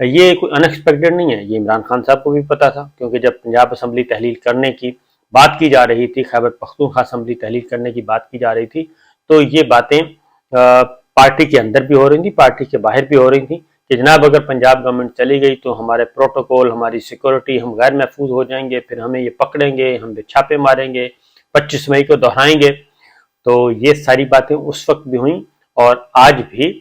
یہ کوئی ان ایکسپیکٹڈ نہیں ہے، یہ عمران خان صاحب کو بھی پتا تھا، کیونکہ جب پنجاب اسمبلی تحلیل کرنے کی بات کی جا رہی تھی، خیبر پختونخوا اسمبلی تحلیل کرنے کی بات کی جا رہی تھی، تو یہ باتیں پارٹی کے اندر بھی ہو رہی تھیں، پارٹی کے باہر بھی ہو رہی تھیں کہ جناب اگر پنجاب گورنمنٹ چلی گئی تو ہمارے پروٹوکول، ہماری سیکورٹی، ہم غیر محفوظ ہو جائیں گے، پھر ہمیں یہ پکڑیں گے، ہم پہ چھاپے ماریں گے، 25 مئی کو دہرائیں گے۔ تو یہ ساری باتیں اس وقت بھی ہوئیں، اور آج بھی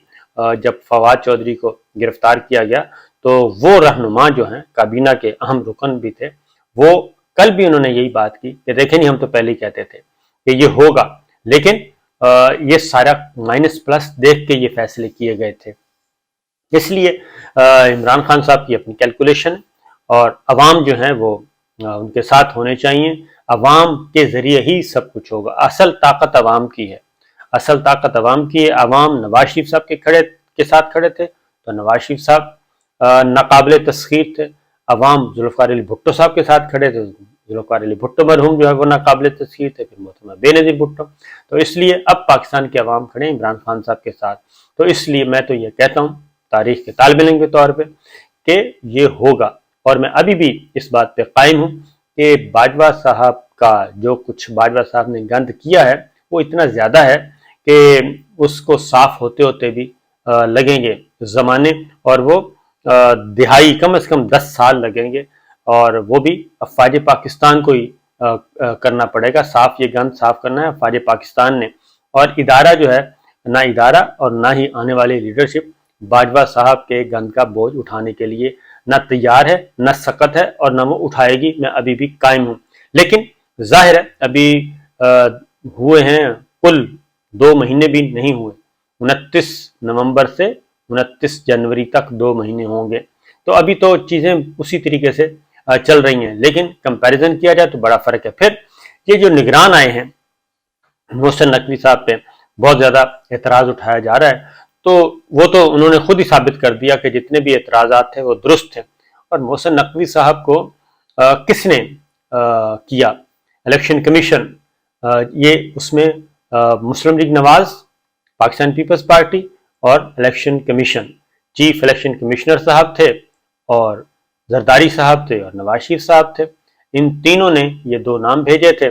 جب فواد چودھری کو گرفتار کیا گیا تو وہ رہنما جو ہیں کابینہ کے اہم رکن بھی تھے، وہ کل بھی انہوں نے یہی بات کی کہ دیکھیں نہیں، ہم تو پہلے ہی کہتے تھے کہ یہ ہوگا، لیکن یہ سارا مائنس پلس دیکھ کے یہ فیصلے کیے گئے تھے۔ اس لیے عمران خان صاحب کی اپنی کیلکولیشن، اور عوام جو ہیں وہ ان کے ساتھ ہونے چاہیے، عوام کے ذریعے ہی سب کچھ ہوگا۔ اصل طاقت عوام کی ہے، اصل طاقت عوام کی ہے۔ عوام نواز شریف صاحب کے ساتھ کھڑے تھے تو نواز شریف صاحب ناقابل تسخیر تھے، عوام ذوالفقار علی بھٹو صاحب کے ساتھ کھڑے تھے، ذوالفقار علی بھٹو مرحوم جو ہے وہ ناقابل تسخیر تھے، پھر محترمہ بے نظیر بھٹو۔ تو اس لیے اب پاکستان کے عوام کھڑے ہیں عمران خان صاحب کے ساتھ۔ تو اس لیے میں تو یہ کہتا ہوں تاریخ کے طالب علم کے طور پہ کہ یہ ہوگا، اور میں ابھی بھی اس بات پہ قائم ہوں کہ باجوہ صاحب کا جو کچھ باجوہ صاحب نے گند کیا ہے وہ اتنا زیادہ ہے کہ اس کو صاف ہوتے ہوتے بھی لگیں گے زمانے، اور وہ دہائی کم از کم 10 سال لگیں گے، اور وہ بھی افواج پاکستان کو ہی کرنا پڑے گا۔ صاف یہ گند صاف کرنا ہے افواج پاکستان نے، اور ادارہ جو ہے، نہ ادارہ اور نہ ہی آنے والی لیڈرشپ باجوہ صاحب کے گند کا بوجھ اٹھانے کے لیے نہ تیار ہے، نہ سخت ہے، اور نہ وہ اٹھائے گی۔ میں ابھی بھی قائم ہوں، لیکن ظاہر ہے ابھی ہوئے ہیں کل 2 مہینے بھی نہیں ہوئے، 29 نومبر سے 29 جنوری تک 2 مہینے ہوں گے، تو ابھی تو چیزیں اسی طریقے سے چل رہی ہیں، لیکن کمپیریزن کیا جائے تو بڑا فرق ہے۔ پھر یہ جو نگران آئے ہیں محسن نقوی صاحب پہ بہت زیادہ اعتراض اٹھایا جا رہا ہے، تو وہ تو انہوں نے خود ہی ثابت کر دیا کہ جتنے بھی اعتراضات تھے وہ درست تھے۔ اور محسن نقوی صاحب کو کس نے کیا؟ الیکشن کمیشن، یہ اس میں مسلم لیگ نواز، پاکستان پیپلز پارٹی اور election commission, chief election commissioner صاحب تھے، اور زرداری صاحب تھے، اور نواز شریف صاحب تھے۔ ان تینوں نے یہ 2 نام بھیجے تھے،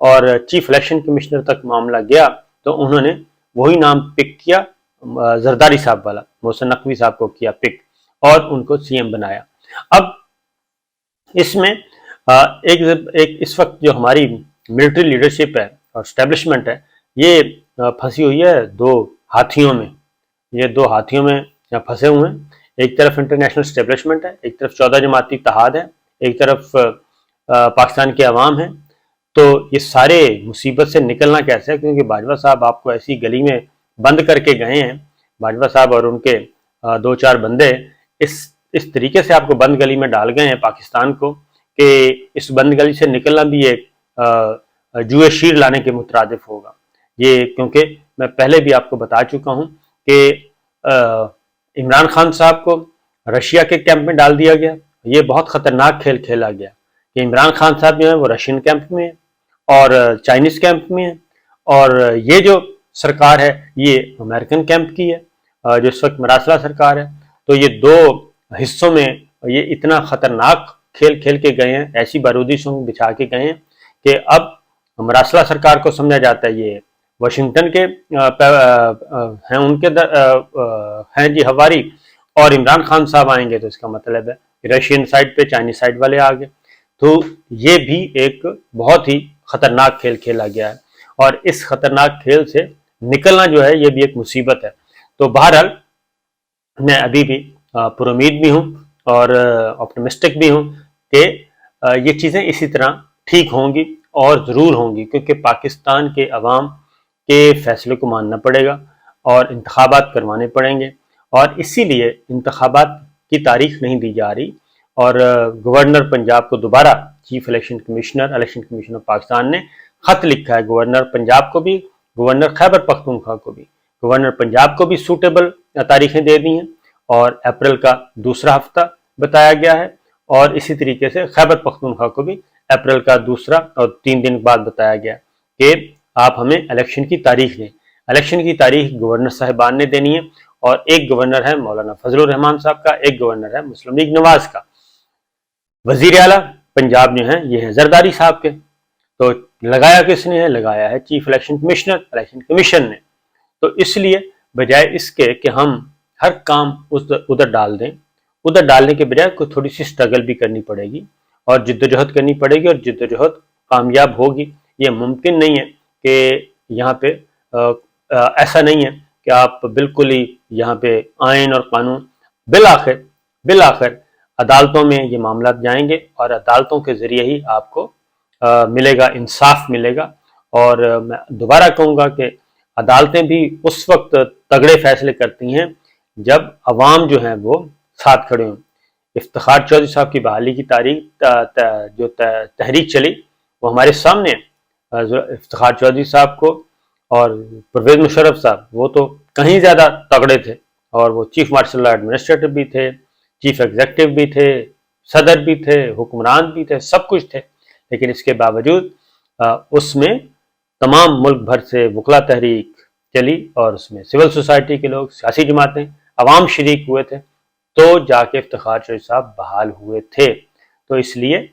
اور چیف الیکشن کمشنر تک معاملہ گیا تو انہوں نے وہی نام پک کیا، زرداری صاحب والا، محسن نقوی صاحب کو کیا پک، اور ان کو سی ایم بنایا۔ اب اس میں ایک اس وقت جو ہماری ملٹری لیڈرشپ ہے اور اسٹیبلشمنٹ ہے، یہ پھنسی ہوئی ہے 2 ہاتھیوں میں، یہ 2 ہاتھیوں میں پھنسے ہوئے ہیں۔ ایک طرف انٹرنیشنل اسٹیبلشمنٹ ہے، ایک طرف 14 جماعتی اتحاد ہے، ایک طرف پاکستان کے عوام ہیں۔ تو یہ سارے مصیبت سے نکلنا کیسے ہے؟ کیونکہ باجوہ صاحب آپ کو ایسی گلی میں بند کر کے گئے ہیں، باجوہ صاحب اور ان کے 2-4 بندے اس طریقے سے آپ کو بند گلی میں ڈال گئے ہیں پاکستان کو، کہ اس بند گلی سے نکلنا بھی ایک جوئے شیر لانے کے مترادف ہوگا۔ یہ کیونکہ میں پہلے بھی آپ کو بتا چکا ہوں کہ عمران خان صاحب کو رشیا کے کیمپ میں ڈال دیا گیا، یہ بہت خطرناک کھیل کھیلا گیا کہ عمران خان صاحب جو ہیں وہ رشین کیمپ میں ہیں اور چائنیز کیمپ میں ہیں، اور یہ جو سرکار ہے یہ امریکن کیمپ کی ہے جو اس وقت مراسلہ سرکار ہے۔ تو یہ 2 حصوں میں یہ اتنا خطرناک کھیل کھیل کے گئے ہیں، ایسی بارودی سنگ بچھا کے گئے ہیں کہ اب مراسلہ سرکار کو سمجھا جاتا ہے یہ واشنگٹن کے ہیں، ان کے ہیں جی ہواری، اور عمران خان صاحب آئیں گے تو اس کا مطلب ہے رشین سائڈ پہ چائنیز سائڈ والے آگے۔ تو یہ بھی ایک بہت ہی خطرناک کھیل کھیلا گیا ہے، اور اس خطرناک کھیل سے نکلنا جو ہے یہ بھی ایک مصیبت ہے۔ تو بہرحال میں ابھی بھی پر امید بھی ہوں اور آپٹمسٹک بھی ہوں کہ یہ چیزیں اسی طرح ٹھیک ہوں گی، اور ضرور ہوں گی، کیونکہ پاکستان کے عوام کے فیصلے کو ماننا پڑے گا اور انتخابات کروانے پڑیں گے، اور اسی لیے انتخابات کی تاریخ نہیں دی جا رہی، اور گورنر پنجاب کو دوبارہ chief election commission of Pakistan نے خط لکھا ہے، گورنر پنجاب کو بھی، گورنر خیبر پختونخوا کو بھی، گورنر پنجاب کو بھی سوٹیبل تاریخیں دے دی ہیں، اور اپریل کا 2 ہفتہ بتایا گیا ہے، اور اسی طریقے سے خیبر پختونخوا کو بھی اپریل کا 2 اور 3 دن بعد بتایا گیا کہ آپ ہمیں الیکشن کی تاریخ دیں۔ الیکشن کی تاریخ گورنر صاحبان نے دینی ہے، اور ایک گورنر ہے مولانا فضل الرحمان صاحب کا، ایک گورنر ہے مسلم لیگ نواز کا۔ وزیر اعلیٰ پنجاب جو ہیں یہ ہیں زرداری صاحب کے۔ تو لگایا کس نے ہے؟ لگایا ہے chief election commissioner, election commission نے۔ تو اس لیے بجائے اس کے کہ ہم ہر کام ادھر ڈال دیں، ادھر ڈالنے کے بجائے کوئی تھوڑی سی اسٹرگل بھی کرنی پڑے گی اور جدوجہد کرنی پڑے گی، اور جدوجہد کامیاب ہوگی۔ یہ ممکن نہیں ہے کہ یہاں پہ ایسا نہیں ہے کہ آپ بالکل ہی یہاں پہ آئین اور قانون، بالآخر عدالتوں میں یہ معاملات جائیں گے اور عدالتوں کے ذریعے ہی آپ کو ملے گا، انصاف ملے گا۔ اور میں دوبارہ کہوں گا کہ عدالتیں بھی اس وقت تگڑے فیصلے کرتی ہیں جب عوام جو ہیں وہ ساتھ کھڑے ہوں۔ افتخار چودھری صاحب کی بحالی کی تاریخ جو تحریک چلی وہ ہمارے سامنے ہے۔ افتخار چودھری صاحب کو اور پرویز مشرف صاحب وہ تو کہیں زیادہ تگڑے تھے، اور وہ چیف مارشل لا ایڈمنسٹریٹر بھی تھے، چیف ایگزیکٹو بھی تھے، صدر بھی تھے، حکمران بھی تھے، سب کچھ تھے، لیکن اس کے باوجود اس میں تمام ملک بھر سے وکلا تحریک چلی اور اس میں سول سوسائٹی کے لوگ، سیاسی جماعتیں، عوام شریک ہوئے تھے، تو جا کے افتخار چودھری صاحب بحال ہوئے تھے۔ تو اس لیے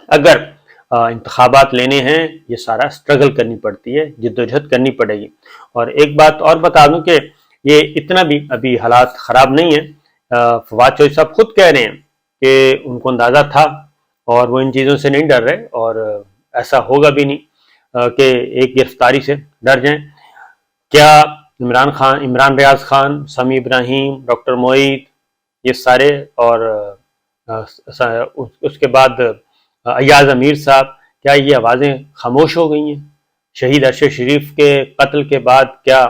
اگر انتخابات لینے ہیں یہ سارا سٹرگل کرنی پڑتی ہے، جدوجہد کرنی پڑے گی۔ اور ایک بات اور بتا دوں کہ یہ اتنا بھی ابھی حالات خراب نہیں ہیں۔ فواد چودھری صاحب خود کہہ رہے ہیں کہ ان کو اندازہ تھا اور وہ ان چیزوں سے نہیں ڈر رہے، اور ایسا ہوگا بھی نہیں کہ ایک گرفتاری سے ڈر جائیں۔ کیا عمران ریاض خان، سمیع ابراہیم، ڈاکٹر معید، یہ سارے، اور اس کے بعد ایاز امیر صاحب، کیا یہ آوازیں خاموش ہو گئی ہیں؟ شہید ارشد شریف کے قتل کے بعد کیا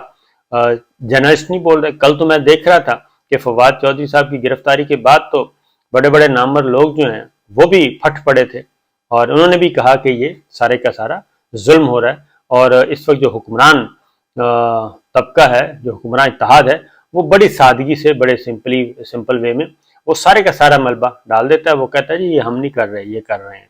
جرنلسٹ نہیں بول رہے؟ کل تو میں دیکھ رہا تھا کہ فواد چودھری صاحب کی گرفتاری کے بعد تو بڑے بڑے نامور لوگ جو ہیں وہ بھی پھٹ پڑے تھے، اور انہوں نے بھی کہا کہ یہ سارے کا سارا ظلم ہو رہا ہے۔ اور اس وقت جو حکمران طبقہ ہے، جو حکمران اتحاد ہے، وہ بڑی سادگی سے، بڑے سمپل وے میں وہ سارے کا سارا ملبہ ڈال دیتا ہے۔ وہ کہتا ہے جی یہ ہم نہیں کر رہے، یہ کر رہے ہیں۔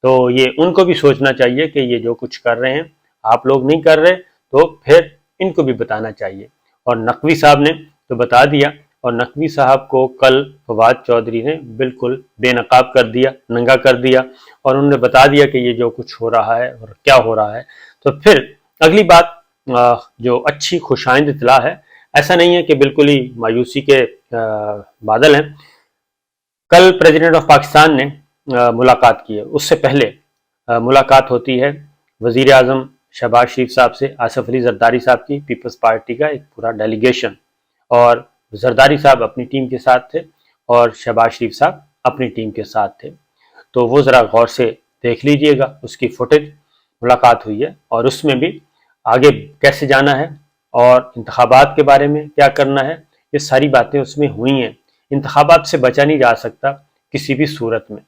تو یہ ان کو بھی سوچنا چاہیے کہ یہ جو کچھ کر رہے ہیں آپ لوگ نہیں کر رہے، تو پھر ان کو بھی بتانا چاہیے۔ اور نقوی صاحب نے تو بتا دیا، اور نقوی صاحب کو کل فواد چودھری نے بالکل بے نقاب کر دیا، ننگا کر دیا، اور انہوں نے بتا دیا کہ یہ جو کچھ ہو رہا ہے اور کیا ہو رہا ہے۔ تو پھر اگلی بات جو اچھی خوشائند اطلاع ہے، ایسا نہیں ہے کہ بالکل ہی مایوسی کے بادل ہیں۔ کل پریزیڈنٹ آف پاکستان نے ملاقات کی ہے، اس سے پہلے ملاقات ہوتی ہے وزیر اعظم شہباز شریف صاحب سے، آصف علی زرداری صاحب کی پیپلز پارٹی کا ایک پورا ڈیلیگیشن، اور زرداری صاحب اپنی ٹیم کے ساتھ تھے اور شہباز شریف صاحب اپنی ٹیم کے ساتھ تھے۔ تو وہ ذرا غور سے دیکھ لیجئے گا، اس کی فوٹیج ملاقات ہوئی ہے، اور اس میں بھی آگے کیسے جانا ہے اور انتخابات کے بارے میں کیا کرنا ہے، یہ ساری باتیں اس میں ہوئی ہیں۔ انتخابات سے بچا نہیں جا سکتا کسی بھی صورت میں،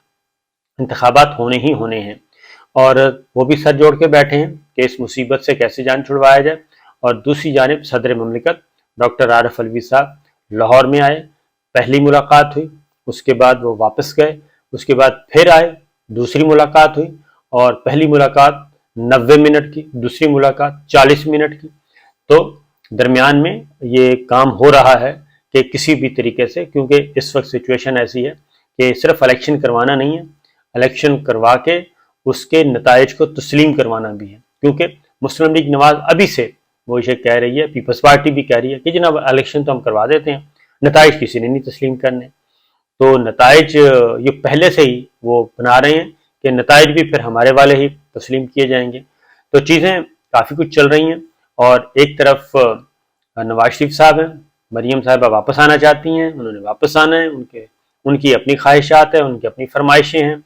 انتخابات ہونے ہی ہونے ہیں، اور وہ بھی سر جوڑ کے بیٹھے ہیں کہ اس مصیبت سے کیسے جان چھڑوایا جائے۔ اور دوسری جانب صدر مملکت ڈاکٹر عارف علوی صاحب لاہور میں آئے، پہلی ملاقات ہوئی، اس کے بعد وہ واپس گئے، اس کے بعد پھر آئے، دوسری ملاقات ہوئی، اور پہلی ملاقات 90 منٹ کی، دوسری ملاقات 40 منٹ کی۔ تو درمیان میں یہ کام ہو رہا ہے کہ کسی بھی طریقے سے، کیونکہ اس وقت سچویشن ایسی ہے کہ صرف الیکشن کروانا نہیں ہے، الیکشن کروا کے اس کے نتائج کو تسلیم کروانا بھی ہے، کیونکہ مسلم لیگ نواز ابھی سے وہ یہ کہہ رہی ہے، پیپلز پارٹی بھی کہہ رہی ہے کہ جناب الیکشن تو ہم کروا دیتے ہیں، نتائج کسی نے نہیں تسلیم کرنے۔ تو نتائج یہ پہلے سے ہی وہ بنا رہے ہیں کہ نتائج بھی پھر ہمارے والے ہی تسلیم کیے جائیں گے۔ تو چیزیں کافی کچھ چل رہی ہیں، اور ایک طرف نواز شریف صاحب ہیں، مریم صاحبہ واپس آنا چاہتی ہیں، انہوں نے واپس آنا ہے، ان کی اپنی خواہشات ہیں، ان کی اپنی فرمائشیں ہیں،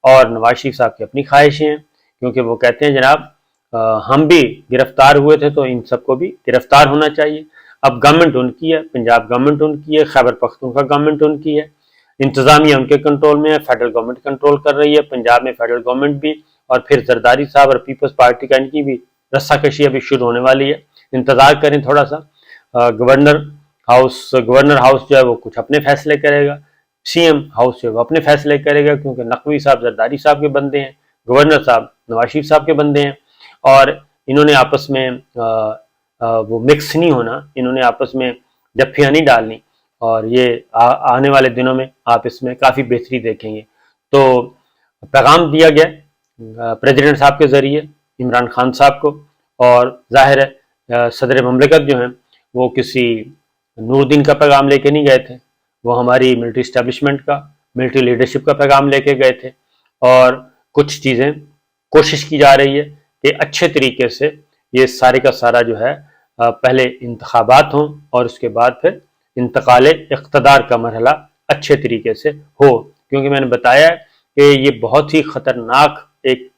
اور نواز شریف صاحب کی اپنی خواہشیں ہیں، کیونکہ وہ کہتے ہیں جناب ہم بھی گرفتار ہوئے تھے تو ان سب کو بھی گرفتار ہونا چاہیے۔ اب گورنمنٹ ان کی ہے، پنجاب گورنمنٹ ان کی ہے، خیبر پختونخوا گورنمنٹ ان کی ہے، انتظامیہ ان کے کنٹرول میں ہے، فیڈرل گورنمنٹ کنٹرول کر رہی ہے، پنجاب میں فیڈرل گورنمنٹ بھی، اور پھر زرداری صاحب اور پیپلز پارٹی کا ان کی بھی رسہ کشی ابھی شروع ہونے والی ہے۔ انتظار کریں تھوڑا سا، گورنر ہاؤس جو ہے وہ کچھ اپنے فیصلے کرے گا، سی ایم ہاؤس جو ہے وہ اپنے فیصلے کرے گا، کیونکہ نقوی صاحب زرداری صاحب کے بندے ہیں، گورنر صاحب نواز شریف صاحب کے بندے ہیں، اور انہوں نے آپس میں وہ مکس نہیں ہونا، انہوں نے آپس میں جفیاں نہیں ڈالنی، اور یہ آنے والے دنوں میں آپ اس میں کافی بہتری دیکھیں گے۔ تو پیغام دیا گیا پریزیڈنٹ صاحب کے ذریعے عمران خان صاحب کو، اور ظاہر ہے صدر مملکت جو ہیں وہ کسی نور الدین کا پیغام لے کے نہیں گئے تھے، وہ ہماری ملٹری اسٹیبلشمنٹ کا، ملٹری لیڈرشپ کا پیغام لے کے گئے تھے، اور کچھ چیزیں کوشش کی جا رہی ہے کہ اچھے طریقے سے یہ سارے کا سارا جو ہے پہلے انتخابات ہوں اور اس کے بعد پھر انتقال اقتدار کا مرحلہ اچھے طریقے سے ہو، کیونکہ میں نے بتایا ہے کہ یہ بہت ہی خطرناک ایک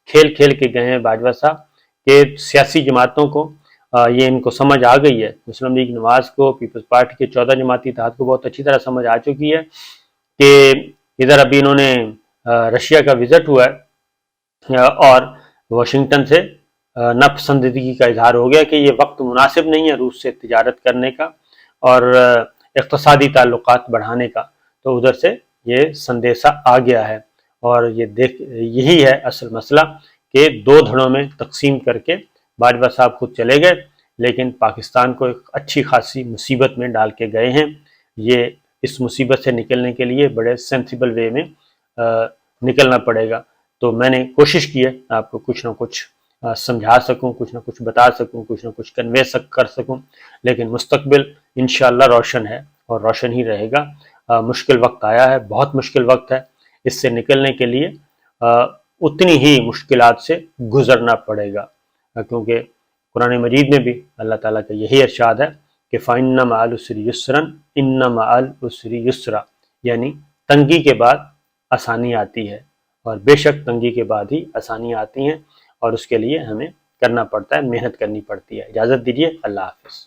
کھیل کھیل کے گئے ہیں باجوہ صاحب، کہ سیاسی جماعتوں کو یہ ان کو سمجھ آ گئی ہے، مسلم لیگ نواز کو، پیپلز پارٹی کے 14 جماعتی اتحاد کو بہت اچھی طرح سمجھ آ چکی ہے کہ ادھر ابھی انہوں نے رشیا کا وزٹ ہوا ہے اور واشنگٹن سے ناپسندیدگی کا اظہار ہو گیا کہ یہ وقت مناسب نہیں ہے روس سے تجارت کرنے کا اور اقتصادی تعلقات بڑھانے کا، تو ادھر سے یہ سندیسہ آ گیا ہے، اور یہی ہے اصل مسئلہ کہ دو دھڑوں میں تقسیم کر کے باجوہ صاحب خود چلے گئے، لیکن پاکستان کو ایک اچھی خاصی مصیبت میں ڈال کے گئے ہیں۔ یہ اس مصیبت سے نکلنے کے لیے بڑے سینسیبل وے میں نکلنا پڑے گا۔ تو میں نے کوشش کی ہے آپ کو کچھ نہ کچھ سمجھا سکوں، کچھ نہ کچھ بتا سکوں، کچھ نہ کچھ کنوے کر سکوں، لیکن مستقبل انشاءاللہ روشن ہے اور روشن ہی رہے گا۔ مشکل وقت آیا ہے، بہت مشکل وقت ہے، اس سے نکلنے کے لیے اتنی ہی مشکلات سے گزرنا پڑے گا، کیونکہ قرآن مجید میں بھی اللہ تعالیٰ کا یہی ارشاد ہے کہ فَإِنَّ مَعَ الْعُسْرِ يُسْرًا إِنَّ مَعَ الْعُسْرِ يُسْرًا، یعنی تنگی کے بعد آسانی آتی ہے، اور بے شک تنگی کے بعد ہی آسانی آتی ہیں، اور اس کے لیے ہمیں کرنا پڑتا ہے، محنت کرنی پڑتی ہے۔ اجازت دیجیے، اللہ حافظ۔